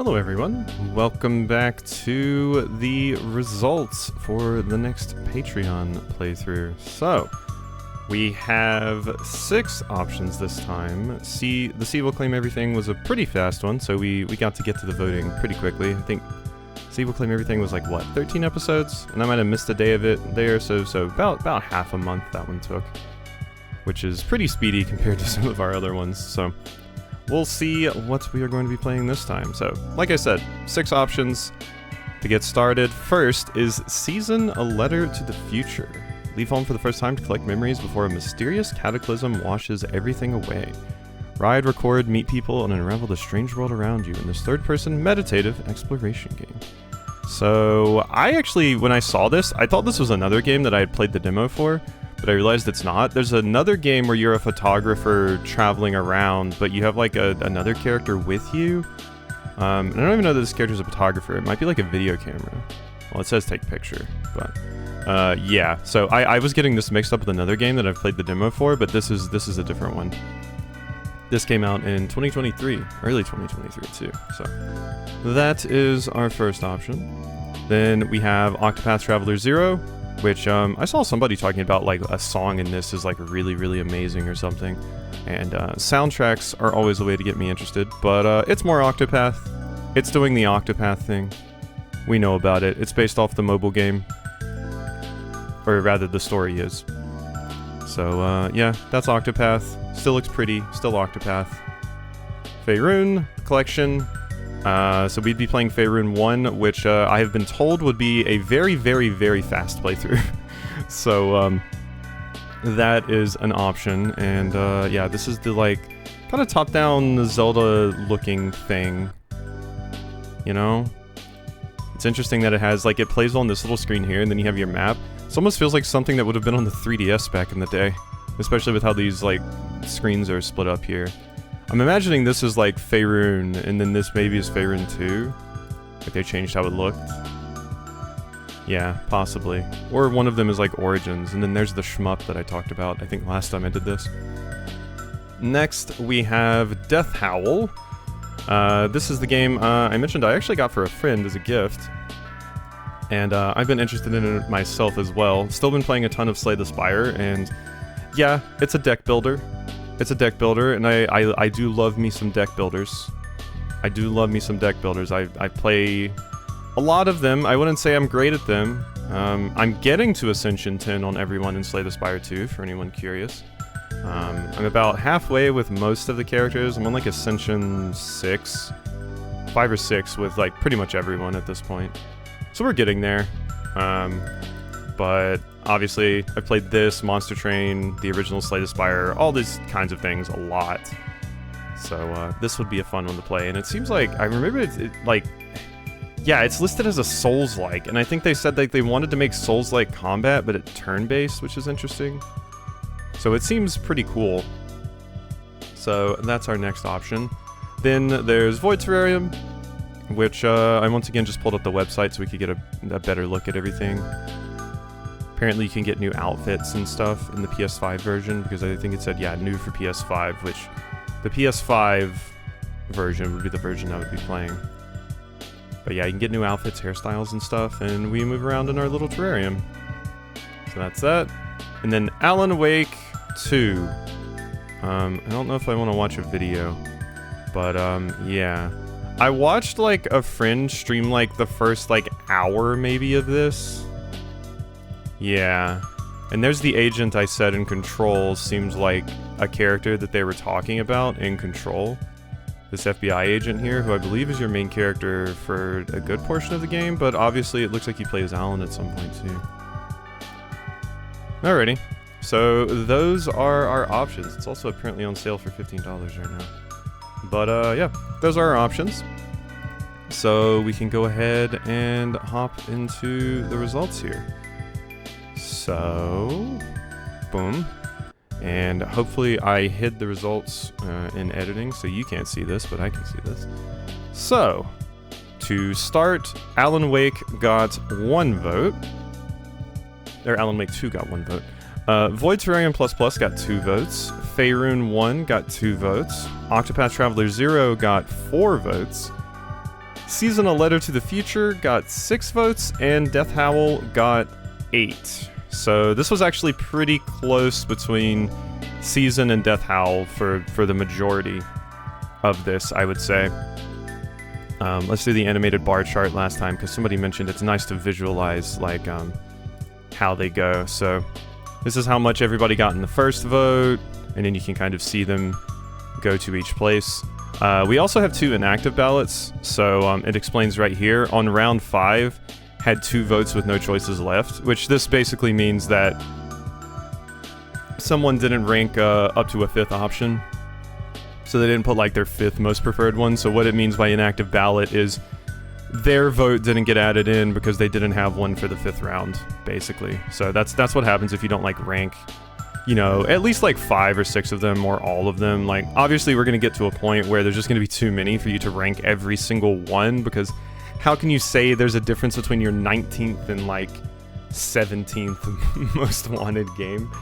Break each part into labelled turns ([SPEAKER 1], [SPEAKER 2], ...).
[SPEAKER 1] Hello everyone, welcome back to the results for the next Patreon playthrough. So, we have 6 options this time. The C Will Claim Everything was a pretty fast one, so we got to get to the voting pretty quickly. I think C Will Claim Everything was like, what, 13 episodes? And I might have missed a day of it there, so about half a month that one took. Which is pretty speedy compared to some of our other ones, so we'll see what we are going to be playing this time. So, like I said, 6 options to get started. First is Season a Letter to the Future. Leave home for the first time to collect memories before a mysterious cataclysm washes everything away. Ride, record, meet people, and unravel the strange world around you in this third-person meditative exploration game. So, I actually, when I saw this, I thought this was another game that I had played the demo for, but I realized it's not. There's another game where you're a photographer traveling around, but you have like another character with you. And I don't even know that this character's a photographer. It might be like a video camera. Well, it says take picture, but yeah. So I was getting this mixed up with another game that I've played the demo for, but this is a different one. This came out in 2023, early 2023 too. So that is our first option. Then we have Octopath Traveler 0. Which, I saw somebody talking about, like, a song in this is, like, really, really amazing or something. And, soundtracks are always a way to get me interested. But, it's more Octopath. It's doing the Octopath thing. We know about it. It's based off the mobile game. Or rather, the story is. So, yeah, that's Octopath. Still looks pretty. Still Octopath. Faerun Collection. So we'd be playing Faerun 1, which I have been told would be a very, very, very fast playthrough. So that is an option, and yeah, this is the like kind of top-down Zelda-looking thing. You know, it's interesting that it has like it plays on this little screen here, and then you have your map. It almost feels like something that would have been on the 3DS back in the day, especially with how these like screens are split up here. I'm imagining this is like Faerun, and then this maybe is Faerun 2. Like they changed how it looked. Yeah, possibly. Or one of them is like Origins, and then there's the shmup that I talked about, I think last time I did this. Next, we have Death Howl. This is the game I mentioned I actually got for a friend as a gift. And I've been interested in it myself as well. Still been playing a ton of Slay the Spire, and yeah, it's a deck builder. It's a deck builder, and I do love me some deck builders. I do love me some deck builders. I play a lot of them. I wouldn't say I'm great at them. I'm getting to Ascension 10 on everyone in Slay the Spire 2, for anyone curious. I'm about halfway with most of the characters. I'm on like Ascension 6. 5 or 6 with like pretty much everyone at this point. So we're getting there. But obviously, I played this, Monster Train, the original Slay the Spire, all these kinds of things a lot. So this would be a fun one to play. And it seems like, I remember it like, yeah, it's listed as a Souls-like. And I think they said that they wanted to make Souls-like combat, but at turn-based, which is interesting. So it seems pretty cool. So that's our next option. Then there's Void Terrarium, which I once again just pulled up the website so we could get a better look at everything. Apparently you can get new outfits and stuff in the PS5 version, because I think it said, yeah, new for PS5, which the PS5 version would be the version I would be playing. But yeah, you can get new outfits, hairstyles, and stuff, and we move around in our little terrarium. So that's that. And then Alan Wake 2. I don't know if I want to watch a video, but yeah. I watched like a friend stream like the first like hour maybe of this. Yeah, and there's the agent I said in Control. Seems like a character that they were talking about in Control. This FBI agent here, who I believe is your main character for a good portion of the game, but obviously it looks like he plays Alan at some point too. Alrighty, so those are our options. It's also apparently on sale for $15 right now. But yeah, those are our options. So we can go ahead and hop into the results here. So, boom, and hopefully I hid the results in editing so you can't see this, but I can see this. So, to start, Alan Wake got 1 vote, or Alan Wake 2 got 1 vote. Void Terrarium ++ got 2 votes, Faerun 1 got 2 votes, Octopath Traveler 0 got 4 votes, Season: A Letter to the Future got 6 votes, and Death Howl got 8. So this was actually pretty close between Season and Death Howl for the majority of this, I would say. Let's do the animated bar chart last time, because somebody mentioned it's nice to visualize, like, how they go. So this is how much everybody got in the first vote, and then you can kind of see them go to each place. We also have 2 inactive ballots, so it explains right here. On round 5, had 2 votes with no choices left, which this basically means that someone didn't rank up to a 5th option. So they didn't put like their 5th most preferred one. So what it means by inactive ballot is their vote didn't get added in because they didn't have one for the 5th round, basically. So that's what happens if you don't like rank, you know, at least like 5 or 6 of them or all of them. Like, obviously we're gonna get to a point where there's just gonna be too many for you to rank every single one, because how can you say there's a difference between your 19th and like 17th most wanted game?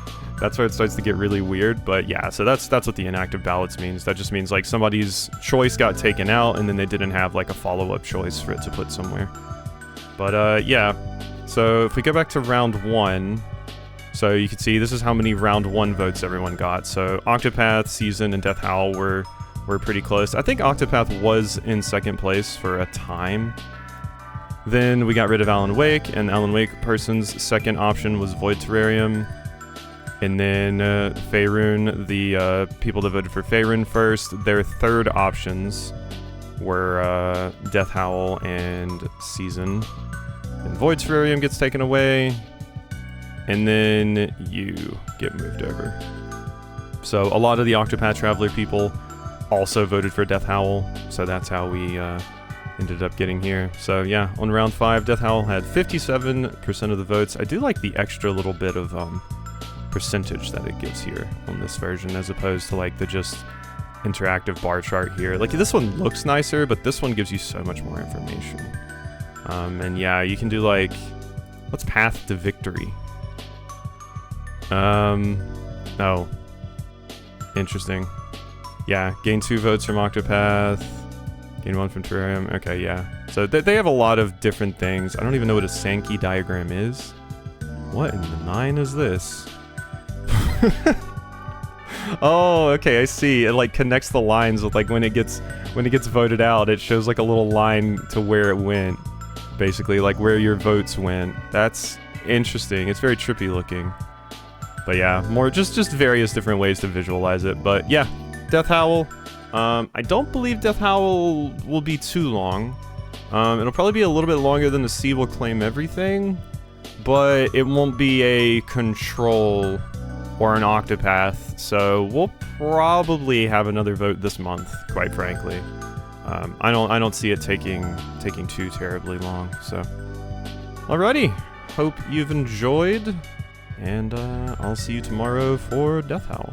[SPEAKER 1] That's where it starts to get really weird. But yeah, so that's what the inactive ballots means. That just means like somebody's choice got taken out and then they didn't have like a follow-up choice for it to put somewhere. But yeah, so if we go back to round 1, so you can see this is how many round 1 votes everyone got. So Octopath, Season, and Death Howl were pretty close. I think Octopath was in 2nd place for a time. Then we got rid of Alan Wake, and Alan Wake person's 2nd option was Void Terrarium. And then Faerun, the people that voted for Faerun first, their 3rd options were Death Howl and Season. And Void Terrarium gets taken away, and then you get moved over. So a lot of the Octopath Traveler people also voted for Death Howl, so that's how we ended up getting here. So yeah, on round 5, Death Howl had 57% of the votes. I do like the extra little bit of percentage that it gives here on this version, as opposed to like the just interactive bar chart here. Like, this one looks nicer, but this one gives you so much more information. And yeah, you can do like, what's Path to Victory? Oh, interesting. Yeah, gain 2 votes from Octopath, gain 1 from Terrarium. Okay, yeah. So they have a lot of different things. I don't even know what a Sankey diagram is. What in the 9 is this? Oh, okay, I see. It like connects the lines with like when it gets voted out, it shows like a little line to where it went. Basically, like where your votes went. That's interesting. It's very trippy looking. But yeah, more just various different ways to visualize it. But yeah, Death Howl. I don't believe Death Howl will be too long. It'll probably be a little bit longer than the Sea Will Claim Everything, but it won't be a Control or an Octopath, so we'll probably have another vote this month, quite frankly. I don't see it taking too terribly long. So, alrighty, hope you've enjoyed, and I'll see you tomorrow for Death Howl.